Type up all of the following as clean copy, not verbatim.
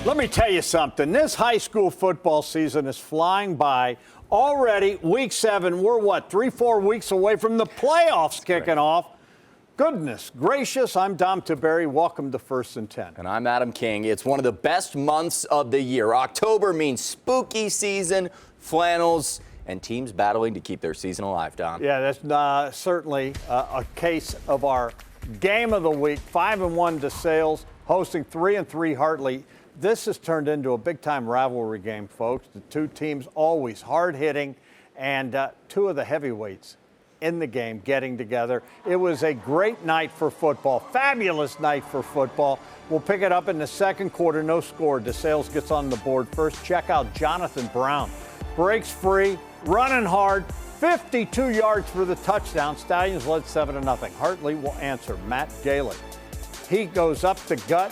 Let me tell you something. This high school football season is flying by. Already, week 7, we're 3-4 weeks away from the playoffs kicking off. Goodness gracious, I'm Dom Tiberi. Welcome to First and 10. And I'm Adam King. It's one of the best months of the year. October means spooky season, flannels, and teams battling to keep their season alive, Dom. Yeah, that's certainly a case of our game of the week. 5-1 DeSales, hosting 3-3 Hartley. This has turned into a big-time rivalry game, folks. The two teams always hard-hitting, and two of the heavyweights in the game getting together. It was a great night for football, fabulous night for football. We'll pick it up in the second quarter. No score. DeSales gets on the board first. Check out Jonathan Brown. Breaks free, running hard, 52 yards for the touchdown. Stallions led 7-0. Hartley will answer. Matt Galen. He goes up the gut.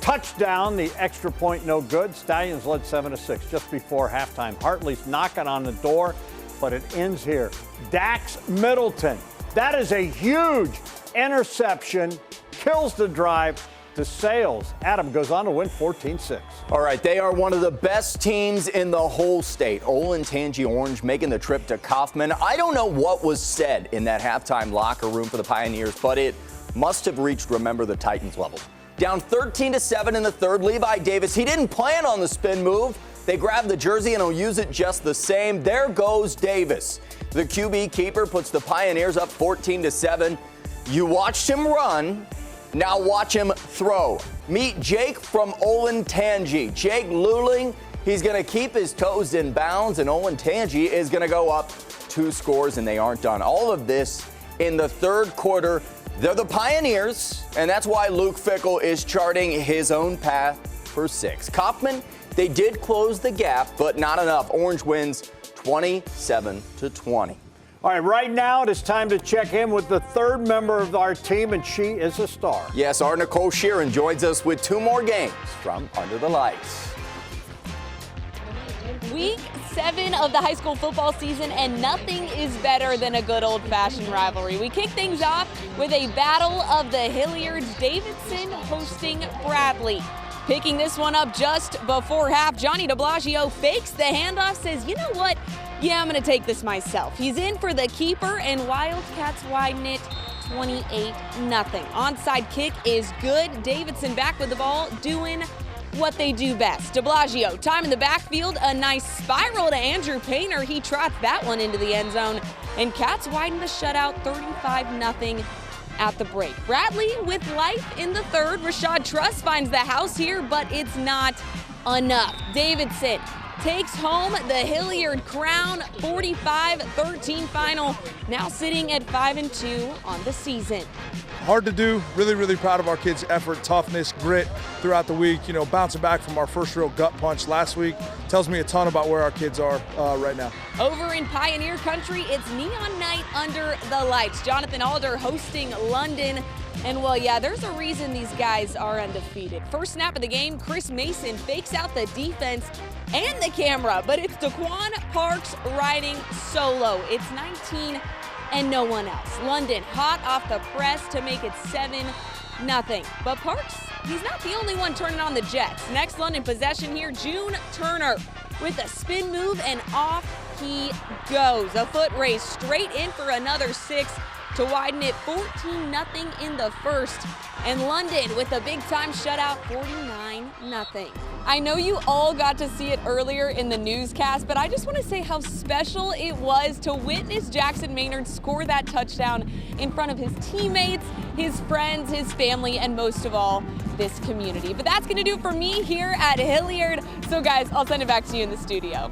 Touchdown, the extra point no good. Stallions led 7-6 just before halftime. Hartley's knocking on the door, but it ends here. Dax Middleton, that is a huge interception, kills the drive. DeSales. Adam goes on to win 14-6. All right, they are one of the best teams in the whole state. Olentangy Orange making the trip to Coffman. I don't know what was said in that halftime locker room for the Pioneers, but it must have reached Remember the Titans level. Down 13-7 in the third. Levi Davis, he didn't plan on the spin move. They grab the jersey and he'll use it just the same. There goes Davis. The QB keeper puts the Pioneers up 14-7. You watched him run. Now watch him throw. Meet Jake from Olentangy. Jake Luling, he's going to keep his toes in bounds, and Olentangy is going to go up 2 scores, and they aren't done. All of this in the third quarter. They're the Pioneers, and that's why Luke Fickle is charting his own path for 6. Coffman, they did close the gap, but not enough. Orange wins 27-20. All right, right now it is time to check in with the third member of our team, and she is a star. Yes, our Nicole Sheeran joins us with 2 more games from Under the Lights. Week 7 of the high school football season, and nothing is better than a good old-fashioned rivalry. We kick things off with a battle of the Hilliards. Davidson hosting Bradley. Picking this one up just before half, Johnny DeBlasio fakes the handoff, says, you know what? Yeah, I'm going to take this myself. He's in for the keeper, and Wildcats widen it 28-0. Onside kick is good. Davidson back with the ball, doing what they do best. DeBlasio, time in the backfield, a nice spiral to Andrew Painter. He trots that one into the end zone, and Cats widen the shutout 35-0 at the break. Bradley with life in the third. Rashad Truss finds the house here, but it's not enough. Davidson takes home the Hilliard crown, 45-13 final, now sitting at 5-2 on the season. Hard to do. Really, really proud of our kids' effort, toughness, grit throughout the week. You know, bouncing back from our first real gut punch last week tells me a ton about where our kids are right now. Over in Pioneer Country, it's neon night under the lights. Jonathan Alder hosting London. And, well, yeah, there's a reason these guys are undefeated. First snap of the game, Chris Mason fakes out the defense and the camera, but it's DeQuan Parks riding solo. It's 19 and no one else. London hot off the press to make it 7-0. But Parks, he's not the only one turning on the Jets. Next London possession here, June Turner with a spin move, and off he goes. A foot race straight in for another 6 to widen it 14-0 in the first. And London with a big-time shutout, 49-0. I know you all got to see it earlier in the newscast, but I just want to say how special it was to witness Jackson Maynard score that touchdown in front of his teammates, his friends, his family, and most of all, this community. But that's going to do it for me here at Hilliard. So, guys, I'll send it back to you in the studio.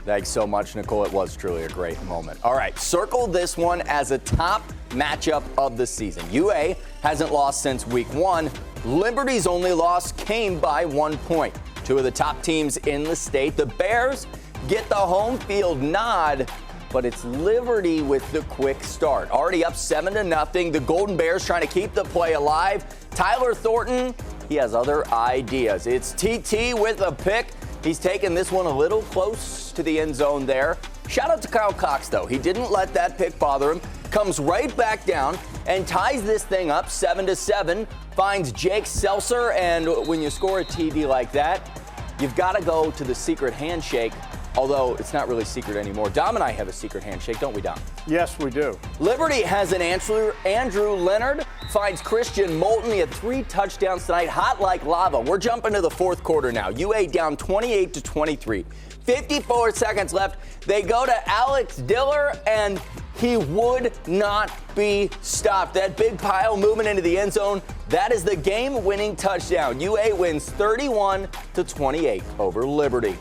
Thanks so much, Nicole. It was truly a great moment. All right, circle this one as a top matchup of the season. UA hasn't lost since week 1. Liberty's only loss came by 1 point. 2 of the top teams in the state. The Bears get the home field nod, but it's Liberty with the quick start. Already up 7-0. The Golden Bears trying to keep the play alive. Tyler Thornton, he has other ideas. It's TT with a pick. He's taken this one a little close to the end zone there. Shout out to Kyle Cox, though. He didn't let that pick bother him. comes right back down and ties this thing up 7-7, finds Jake Seltzer, and when you score a TD like that, you've got to go to the secret handshake, although it's not really secret anymore. Dom and I have a secret handshake, don't we, Dom? Yes, we do. Liberty has an answer. Andrew Leonard finds Christian Moulton. He had 3 touchdowns tonight, hot like lava. We're jumping to the fourth quarter now. UA down 28-23. 54 seconds left. They go to Alex Diller, and he would not be stopped. That big pile moving into the end zone, that is the game-winning touchdown. UA wins 31-28 over Liberty.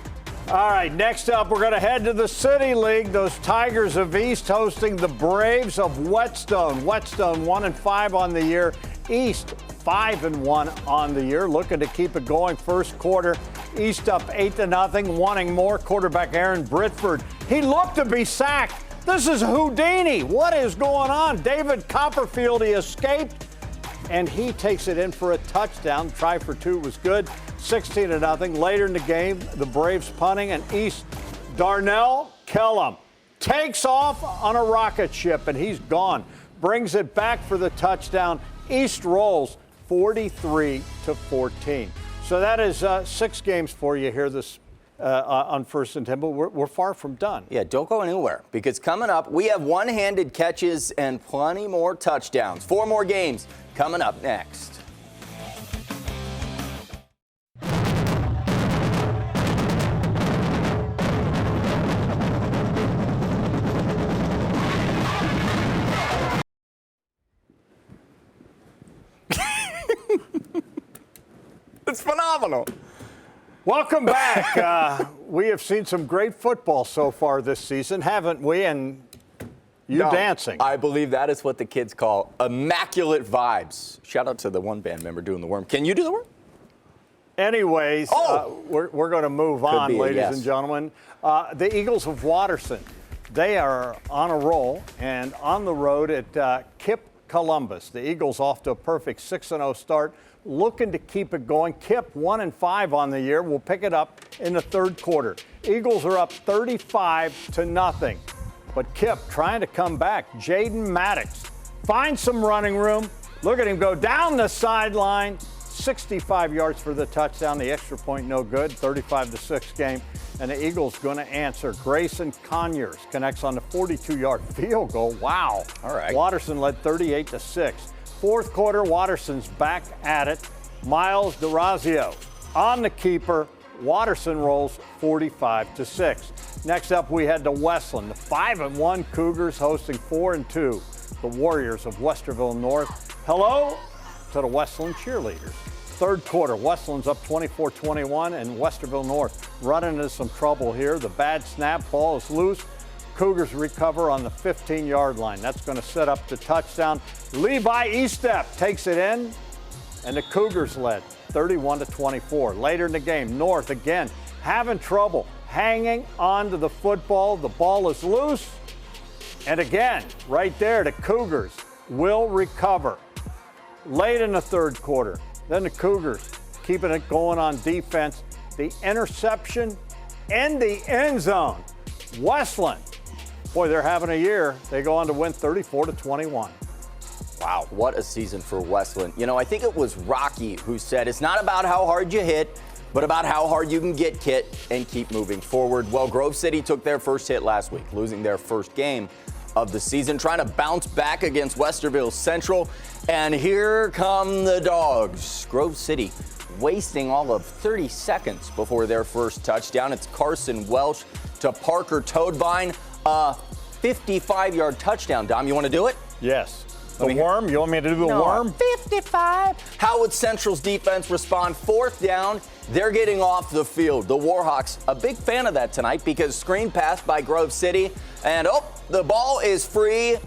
All right, next up, we're going to head to the City League. Those Tigers of East hosting the Braves of Whetstone. Whetstone 1-5 on the year. East 5-1 on the year. Looking to keep it going first quarter. East up 8-0, wanting more. Quarterback Aaron Britford. He looked to be sacked. This is Houdini. What is going on? David Copperfield, he escaped, and he takes it in for a touchdown. Try for 2 was good. 16-0. Later in the game, the Braves punting, and East Darnell Kellum takes off on a rocket ship, and he's gone. Brings it back for the touchdown. East rolls 43-14. So that is 6 games for you here this on First and 10, but we're far from done. Yeah, don't go anywhere, because coming up, we have one-handed catches and plenty more touchdowns. 4 more games coming up next. It's phenomenal. Welcome back. We have seen some great football so far this season, haven't we? And you dancing. I believe that is what the kids call immaculate vibes. Shout out to the one band member doing the worm. Can you do the worm? Anyways, we're going to move on, ladies and gentlemen. The Eagles of Waterson, they are on a roll and on the road at Kip Columbus. The Eagles off to a perfect 6-0 start, looking to keep it going. Kip 1-5 on the year. We'll pick it up in the third quarter. Eagles are up 35-0. But Kip trying to come back. Jaden Maddox finds some running room. Look at him go down the sideline. 65 yards for the touchdown. The extra point no good. 35-6 game. And the Eagles going to answer. Grayson Conyers connects on the 42-yard field goal. Wow. All right. Waterson led 38-6. Fourth quarter, Waterson's back at it. Miles DeRazio on the keeper. Waterson rolls 45-6. Next up, we head to Westland. The 5-1 Cougars hosting 4-2 the Warriors of Westerville North. Hello to the Westland cheerleaders. Third quarter, Westland's up 24-21, and Westerville North running into some trouble here. The bad snap, ball is loose. Cougars recover on the 15-yard line. That's going to set up the touchdown. Levi Estep takes it in, and the Cougars led 31-24. Later in the game, North again having trouble hanging on to the football. The ball is loose, and again, right there, the Cougars will recover. Late in the third quarter, then the Cougars keeping it going on defense. The interception and the end zone. Westland, boy, they're having a year. They go on to win 34-21. Wow, what a season for Westland. You know, I think it was Rocky who said it's not about how hard you hit, but about how hard you can get hit and keep moving forward. Well, Grove City took their first hit last week, losing their first game of the season, trying to bounce back against Westerville Central. And here come the Dogs. Grove City wasting all of 30 seconds before their first touchdown. It's Carson Welsh to Parker Toadvine. A 55-yard touchdown. Dom, you want to do it? Yes. The worm? You want me to do the worm? 55. How would Central's defense respond? Fourth down, they're getting off the field. The Warhawks, a big fan of that tonight because screen pass by Grove City. And, the ball is free,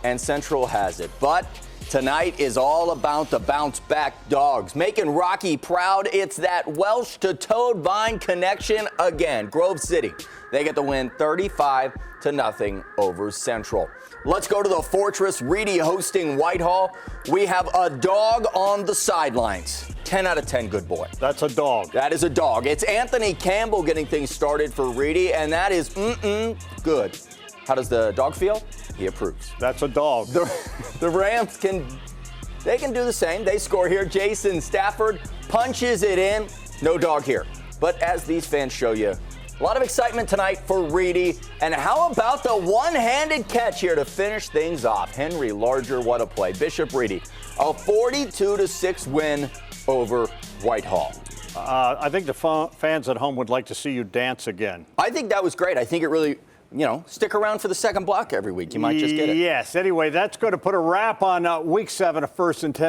and Central has it. But tonight is all about the bounce-back Dogs. Making Rocky proud, it's that Welsh to Toadvine connection again. Grove City, they get the win 35-0 over Central. Let's go to the Fortress. Reedy hosting Whitehall. We have a dog on the sidelines. 10 out of 10, good boy. That's a dog. That is a dog. It's Anthony Campbell getting things started for Reedy, and that is good. How does the dog feel? He approves. That's a dog. The Rams can do the same. They score here. Jason Stafford punches it in. No dog here. But as these fans show you, a lot of excitement tonight for Reedy. And how about the one-handed catch here to finish things off? Henry Larger, what a play. Bishop Reedy, a 42-6 win over Whitehall. I think the fans at home would like to see you dance again. I think that was great. I think it really, stick around for the second block every week. You might just get it. Yes. Anyway, that's going to put a wrap on Week 7 of First and 10.